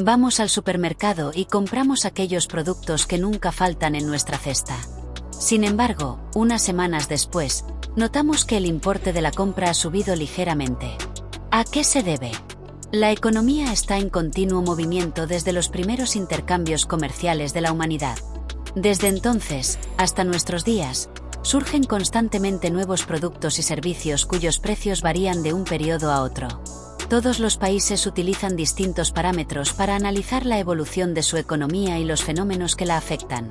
Vamos al supermercado y compramos aquellos productos que nunca faltan en nuestra cesta. Sin embargo, unas semanas después, notamos que el importe de la compra ha subido ligeramente. ¿A qué se debe? La economía está en continuo movimiento desde los primeros intercambios comerciales de la humanidad. Desde entonces, hasta nuestros días, surgen constantemente nuevos productos y servicios cuyos precios varían de un periodo a otro. Todos los países utilizan distintos parámetros para analizar la evolución de su economía y los fenómenos que la afectan.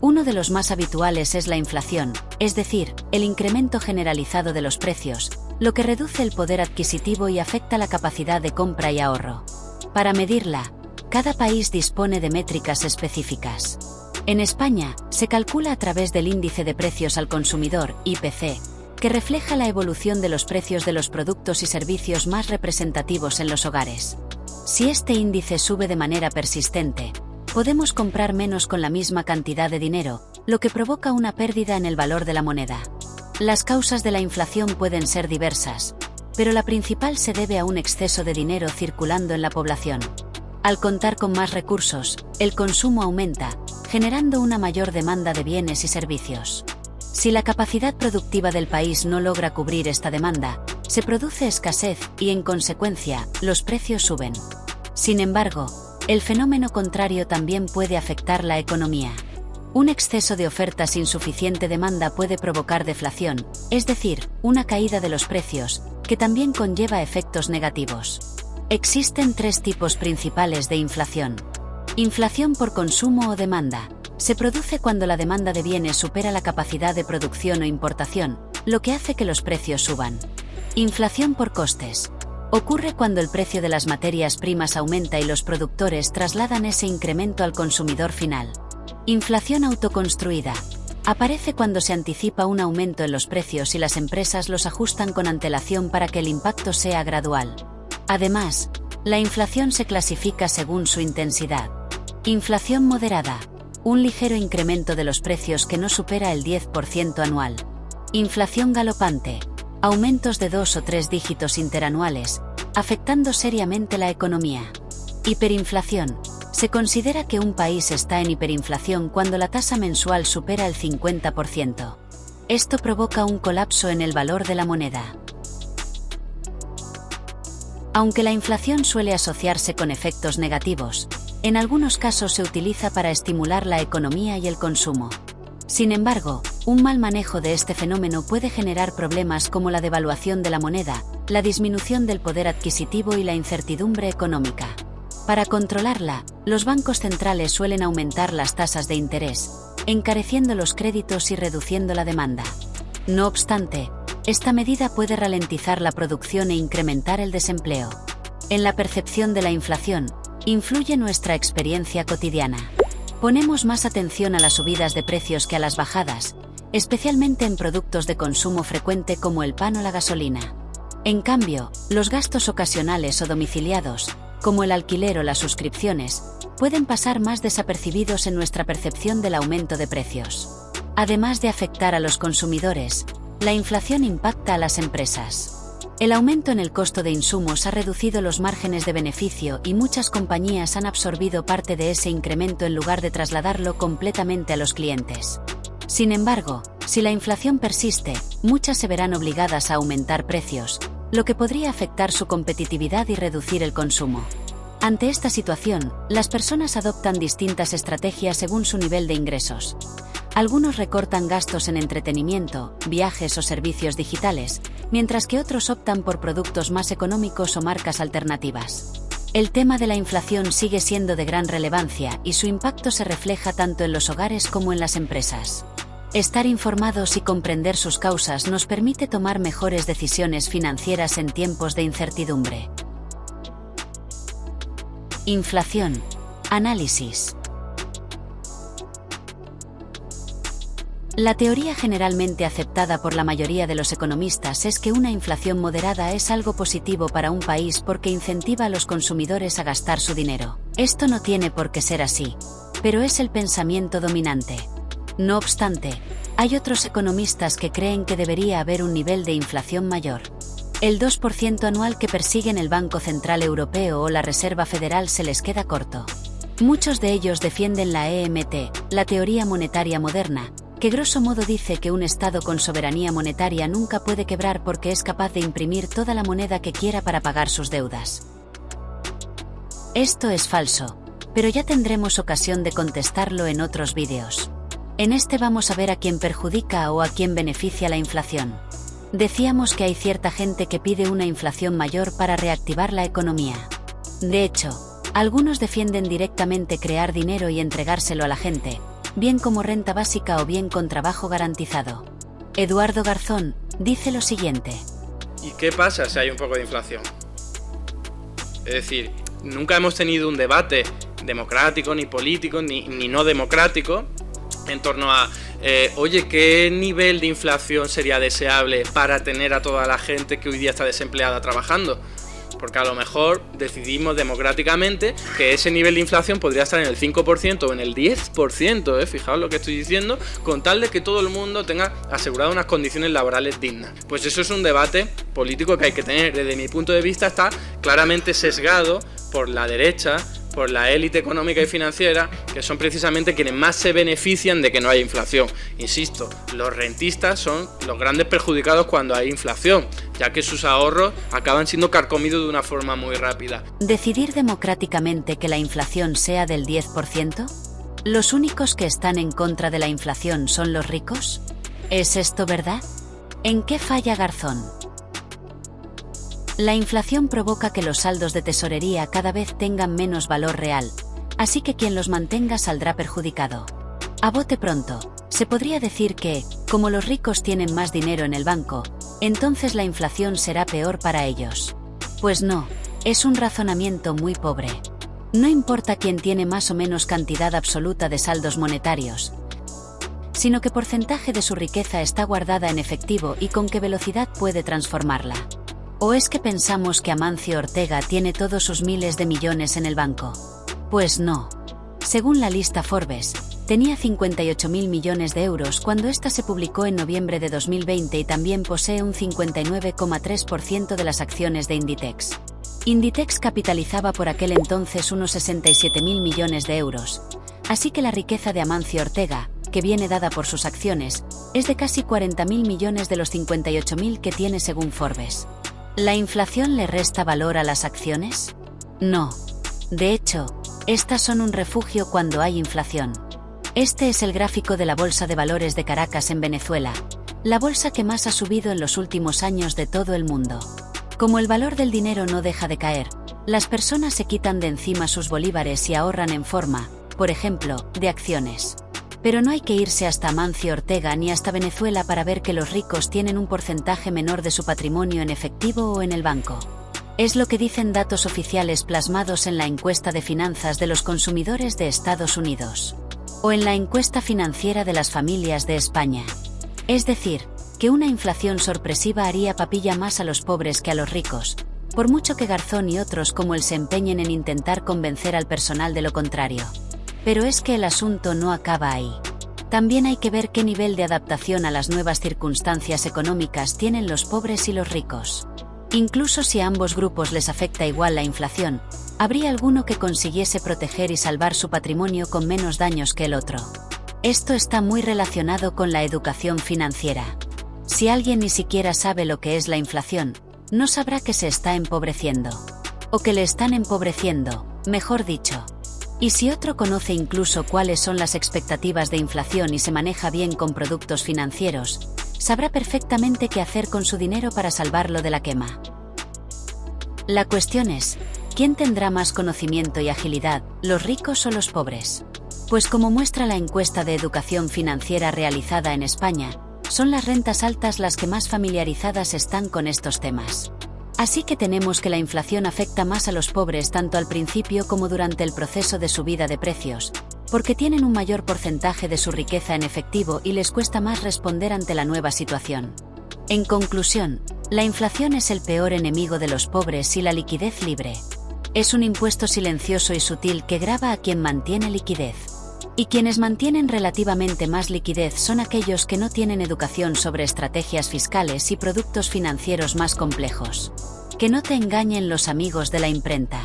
Uno de los más habituales es la inflación, es decir, el incremento generalizado de los precios, lo que reduce el poder adquisitivo y afecta la capacidad de compra y ahorro. Para medirla, cada país dispone de métricas específicas. En España, se calcula a través del Índice de Precios al Consumidor, IPC, que refleja la evolución de los precios de los productos y servicios más representativos en los hogares. Si este índice sube de manera persistente, podemos comprar menos con la misma cantidad de dinero, lo que provoca una pérdida en el valor de la moneda. Las causas de la inflación pueden ser diversas, pero la principal se debe a un exceso de dinero circulando en la población. Al contar con más recursos, el consumo aumenta, generando una mayor demanda de bienes y servicios. Si la capacidad productiva del país no logra cubrir esta demanda, se produce escasez y, en consecuencia, los precios suben. Sin embargo, el fenómeno contrario también puede afectar la economía. Un exceso de oferta sin suficiente demanda puede provocar deflación, es decir, una caída de los precios, que también conlleva efectos negativos. Existen tres tipos principales de inflación. Inflación por consumo o demanda. Se produce cuando la demanda de bienes supera la capacidad de producción o importación, lo que hace que los precios suban. Inflación por costes. Ocurre cuando el precio de las materias primas aumenta y los productores trasladan ese incremento al consumidor final. Inflación autoconstruida. Aparece cuando se anticipa un aumento en los precios y las empresas los ajustan con antelación para que el impacto sea gradual. Además, la inflación se clasifica según su intensidad. Inflación moderada. Un ligero incremento de los precios que no supera el 10% anual. Inflación galopante. Aumentos de 2 o 3 dígitos interanuales, afectando seriamente la economía. Hiperinflación. Se considera que un país está en hiperinflación cuando la tasa mensual supera el 50%. Esto provoca un colapso en el valor de la moneda. Aunque la inflación suele asociarse con efectos negativos, en algunos casos se utiliza para estimular la economía y el consumo. Sin embargo, un mal manejo de este fenómeno puede generar problemas como la devaluación de la moneda, la disminución del poder adquisitivo y la incertidumbre económica. Para controlarla, los bancos centrales suelen aumentar las tasas de interés, encareciendo los créditos y reduciendo la demanda. No obstante, esta medida puede ralentizar la producción e incrementar el desempleo. En la percepción de la inflación, influye nuestra experiencia cotidiana. Ponemos más atención a las subidas de precios que a las bajadas, especialmente en productos de consumo frecuente como el pan o la gasolina. En cambio, los gastos ocasionales o domiciliados, como el alquiler o las suscripciones, pueden pasar más desapercibidos en nuestra percepción del aumento de precios. Además de afectar a los consumidores, la inflación impacta a las empresas. El aumento en el costo de insumos ha reducido los márgenes de beneficio y muchas compañías han absorbido parte de ese incremento en lugar de trasladarlo completamente a los clientes. Sin embargo, si la inflación persiste, muchas se verán obligadas a aumentar precios, lo que podría afectar su competitividad y reducir el consumo. Ante esta situación, las personas adoptan distintas estrategias según su nivel de ingresos. Algunos recortan gastos en entretenimiento, viajes o servicios digitales, mientras que otros optan por productos más económicos o marcas alternativas. El tema de la inflación sigue siendo de gran relevancia y su impacto se refleja tanto en los hogares como en las empresas. Estar informados y comprender sus causas nos permite tomar mejores decisiones financieras en tiempos de incertidumbre. Inflación. Análisis. La teoría generalmente aceptada por la mayoría de los economistas es que una inflación moderada es algo positivo para un país porque incentiva a los consumidores a gastar su dinero. Esto no tiene por qué ser así, pero es el pensamiento dominante. No obstante, hay otros economistas que creen que debería haber un nivel de inflación mayor. El 2% anual que persiguen el Banco Central Europeo o la Reserva Federal se les queda corto. Muchos de ellos defienden la EMT, la teoría monetaria moderna, que grosso modo dice que un Estado con soberanía monetaria nunca puede quebrar porque es capaz de imprimir toda la moneda que quiera para pagar sus deudas. Esto es falso, pero ya tendremos ocasión de contestarlo en otros vídeos. En este vamos a ver a quién perjudica o a quién beneficia la inflación. Decíamos que hay cierta gente que pide una inflación mayor para reactivar la economía. De hecho, algunos defienden directamente crear dinero y entregárselo a la gente, bien como renta básica o bien con trabajo garantizado. Eduardo Garzón dice lo siguiente. ¿Y qué pasa si hay un poco de inflación? Es decir, nunca hemos tenido un debate democrático, ni político, ni no democrático en torno a, oye, ¿qué nivel de inflación sería deseable para tener a toda la gente que hoy día está desempleada trabajando? Porque a lo mejor decidimos democráticamente que ese nivel de inflación podría estar en el 5% o en el 10%, fijaos lo que estoy diciendo, con tal de que todo el mundo tenga asegurado unas condiciones laborales dignas. Pues eso es un debate político que hay que tener. Desde mi punto de vista está claramente sesgado por la derecha, por la élite económica y financiera, que son precisamente quienes más se benefician de que no haya inflación. Insisto, los rentistas son los grandes perjudicados cuando hay inflación, ya que sus ahorros acaban siendo carcomidos de una forma muy rápida. ¿Decidir democráticamente que la inflación sea del 10%? ¿Los únicos que están en contra de la inflación son los ricos? ¿Es esto verdad? ¿En qué falla Garzón? La inflación provoca que los saldos de tesorería cada vez tengan menos valor real, así que quien los mantenga saldrá perjudicado. A bote pronto, se podría decir que, como los ricos tienen más dinero en el banco, entonces la inflación será peor para ellos. Pues no, es un razonamiento muy pobre. No importa quién tiene más o menos cantidad absoluta de saldos monetarios, sino qué porcentaje de su riqueza está guardada en efectivo y con qué velocidad puede transformarla. ¿O es que pensamos que Amancio Ortega tiene todos sus miles de millones en el banco? Pues no. Según la lista Forbes, tenía 58.000 millones de euros cuando esta se publicó en noviembre de 2020 y también posee un 59,3% de las acciones de Inditex. Inditex capitalizaba por aquel entonces unos 67.000 millones de euros. Así que la riqueza de Amancio Ortega, que viene dada por sus acciones, es de casi 40.000 millones de los 58.000 que tiene según Forbes. ¿La inflación le resta valor a las acciones? No. De hecho, estas son un refugio cuando hay inflación. Este es el gráfico de la Bolsa de Valores de Caracas en Venezuela, la bolsa que más ha subido en los últimos años de todo el mundo. Como el valor del dinero no deja de caer, las personas se quitan de encima sus bolívares y ahorran en forma, por ejemplo, de acciones. Pero no hay que irse hasta Amancio Ortega ni hasta Venezuela para ver que los ricos tienen un porcentaje menor de su patrimonio en efectivo o en el banco. Es lo que dicen datos oficiales plasmados en la encuesta de finanzas de los consumidores de Estados Unidos. O en la encuesta financiera de las familias de España. Es decir, que una inflación sorpresiva haría papilla más a los pobres que a los ricos, por mucho que Garzón y otros como él se empeñen en intentar convencer al personal de lo contrario. Pero es que el asunto no acaba ahí. También hay que ver qué nivel de adaptación a las nuevas circunstancias económicas tienen los pobres y los ricos. Incluso si a ambos grupos les afecta igual la inflación, habría alguno que consiguiese proteger y salvar su patrimonio con menos daños que el otro. Esto está muy relacionado con la educación financiera. Si alguien ni siquiera sabe lo que es la inflación, no sabrá que se está empobreciendo. O que le están empobreciendo, mejor dicho. Y si otro conoce incluso cuáles son las expectativas de inflación y se maneja bien con productos financieros, sabrá perfectamente qué hacer con su dinero para salvarlo de la quema. La cuestión es, ¿quién tendrá más conocimiento y agilidad, los ricos o los pobres? Pues como muestra la encuesta de educación financiera realizada en España, son las rentas altas las que más familiarizadas están con estos temas. Así que tenemos que la inflación afecta más a los pobres tanto al principio como durante el proceso de subida de precios, porque tienen un mayor porcentaje de su riqueza en efectivo y les cuesta más responder ante la nueva situación. En conclusión, la inflación es el peor enemigo de los pobres y la liquidez libre. Es un impuesto silencioso y sutil que grava a quien mantiene liquidez. Y quienes mantienen relativamente más liquidez son aquellos que no tienen educación sobre estrategias fiscales y productos financieros más complejos. Que no te engañen los amigos de la imprenta.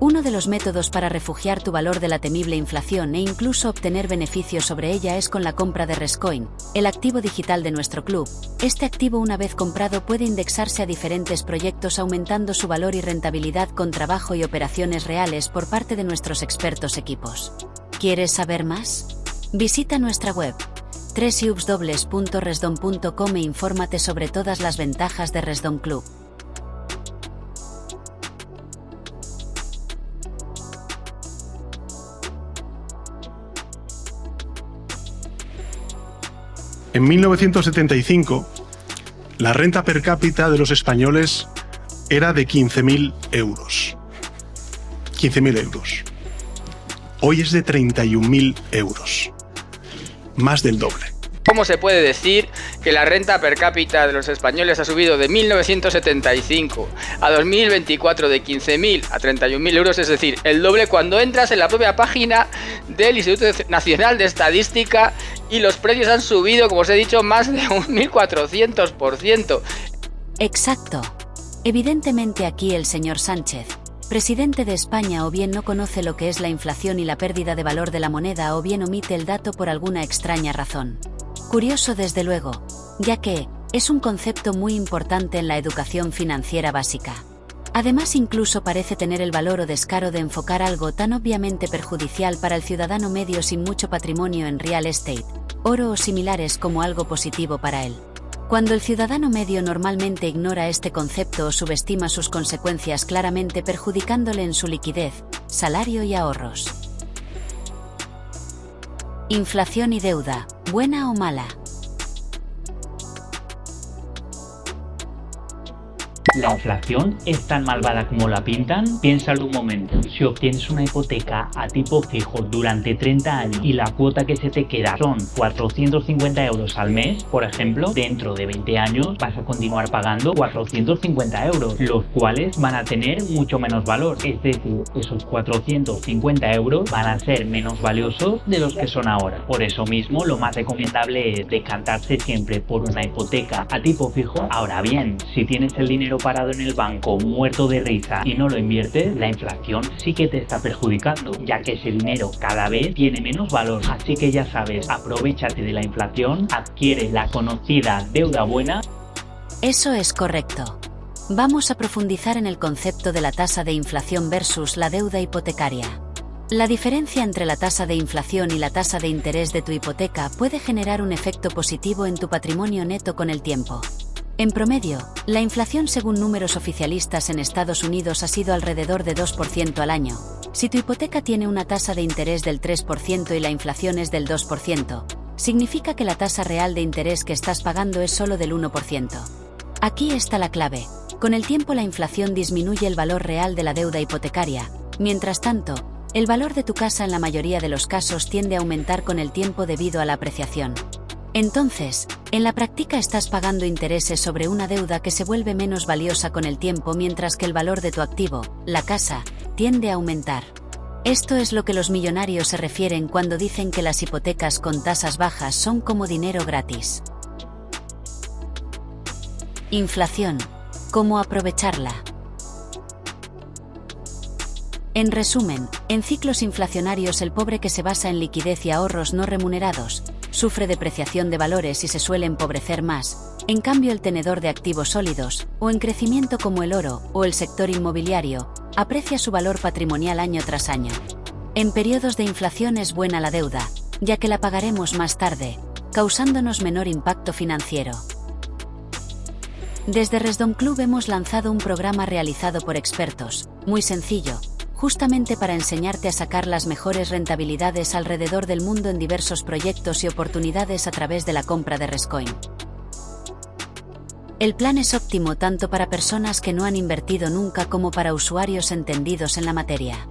Uno de los métodos para refugiar tu valor de la temible inflación e incluso obtener beneficios sobre ella es con la compra de Rescoin, el activo digital de nuestro club. Este activo, una vez comprado, puede indexarse a diferentes proyectos, aumentando su valor y rentabilidad con trabajo y operaciones reales por parte de nuestros expertos equipos. ¿Quieres saber más? Visita nuestra web www.resdom.com e infórmate sobre todas las ventajas de Resdom Club. En 1975, la renta per cápita de los españoles era de 15.000 euros. 15.000 euros. Hoy es de 31.000 euros. Más del doble. ¿Cómo se puede decir que la renta per cápita de los españoles ha subido de 1975 a 2024 de 15.000 a 31.000 euros? Es decir, el doble cuando entras en la propia página del Instituto Nacional de Estadística, y los precios han subido, como os he dicho, más de un 1.400%. Exacto. Evidentemente aquí el señor Sánchez, presidente de España, o bien no conoce lo que es la inflación y la pérdida de valor de la moneda, o bien omite el dato por alguna extraña razón. Curioso desde luego, ya que es un concepto muy importante en la educación financiera básica. Además, incluso parece tener el valor o descaro de enfocar algo tan obviamente perjudicial para el ciudadano medio sin mucho patrimonio en real estate, oro o similares como algo positivo para él. Cuando el ciudadano medio normalmente ignora este concepto o subestima sus consecuencias, claramente perjudicándole en su liquidez, salario y ahorros. Inflación y deuda, ¿buena o mala? ¿La inflación es tan malvada como la pintan? Piénsalo un momento. Si obtienes una hipoteca a tipo fijo durante 30 años y la cuota que se te queda son 450 euros al mes, por ejemplo, dentro de 20 años vas a continuar pagando 450 euros, los cuales van a tener mucho menos valor. Es decir, esos 450 euros van a ser menos valiosos de los que son ahora. Por eso mismo, lo más recomendable es decantarse siempre por una hipoteca a tipo fijo. Ahora bien, si tienes el dinero parado en el banco muerto de risa y no lo inviertes, la inflación sí que te está perjudicando, ya que ese dinero cada vez tiene menos valor. Así que ya sabes, aprovéchate de la inflación, adquiere la conocida deuda buena. Eso es correcto. Vamos a profundizar en el concepto de la tasa de inflación versus la deuda hipotecaria. La diferencia entre la tasa de inflación y la tasa de interés de tu hipoteca puede generar un efecto positivo en tu patrimonio neto con el tiempo. En promedio, la inflación según números oficialistas en Estados Unidos ha sido alrededor de 2% al año. Si tu hipoteca tiene una tasa de interés del 3% y la inflación es del 2%, significa que la tasa real de interés que estás pagando es solo del 1%. Aquí está la clave. Con el tiempo la inflación disminuye el valor real de la deuda hipotecaria. Mientras tanto, el valor de tu casa en la mayoría de los casos tiende a aumentar con el tiempo debido a la apreciación. Entonces, en la práctica estás pagando intereses sobre una deuda que se vuelve menos valiosa con el tiempo, mientras que el valor de tu activo, la casa, tiende a aumentar. Esto es lo que los millonarios se refieren cuando dicen que las hipotecas con tasas bajas son como dinero gratis. Inflación. ¿Cómo aprovecharla? En resumen, en ciclos inflacionarios el pobre que se basa en liquidez y ahorros no remunerados, sufre depreciación de valores y se suele empobrecer más. En cambio, el tenedor de activos sólidos, o en crecimiento como el oro, o el sector inmobiliario, aprecia su valor patrimonial año tras año. En periodos de inflación es buena la deuda, ya que la pagaremos más tarde, causándonos menor impacto financiero. Desde Resdom Club hemos lanzado un programa realizado por expertos, muy sencillo, justamente para enseñarte a sacar las mejores rentabilidades alrededor del mundo en diversos proyectos y oportunidades a través de la compra de Rescoin. El plan es óptimo tanto para personas que no han invertido nunca como para usuarios entendidos en la materia.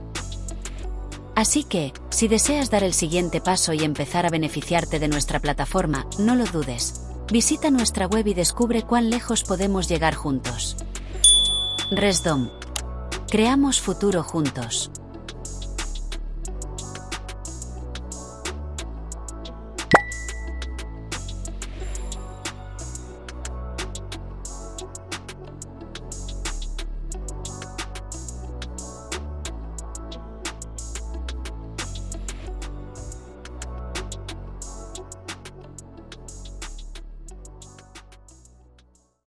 Así que, si deseas dar el siguiente paso y empezar a beneficiarte de nuestra plataforma, no lo dudes. Visita nuestra web y descubre cuán lejos podemos llegar juntos. Resdom. Creamos futuro juntos.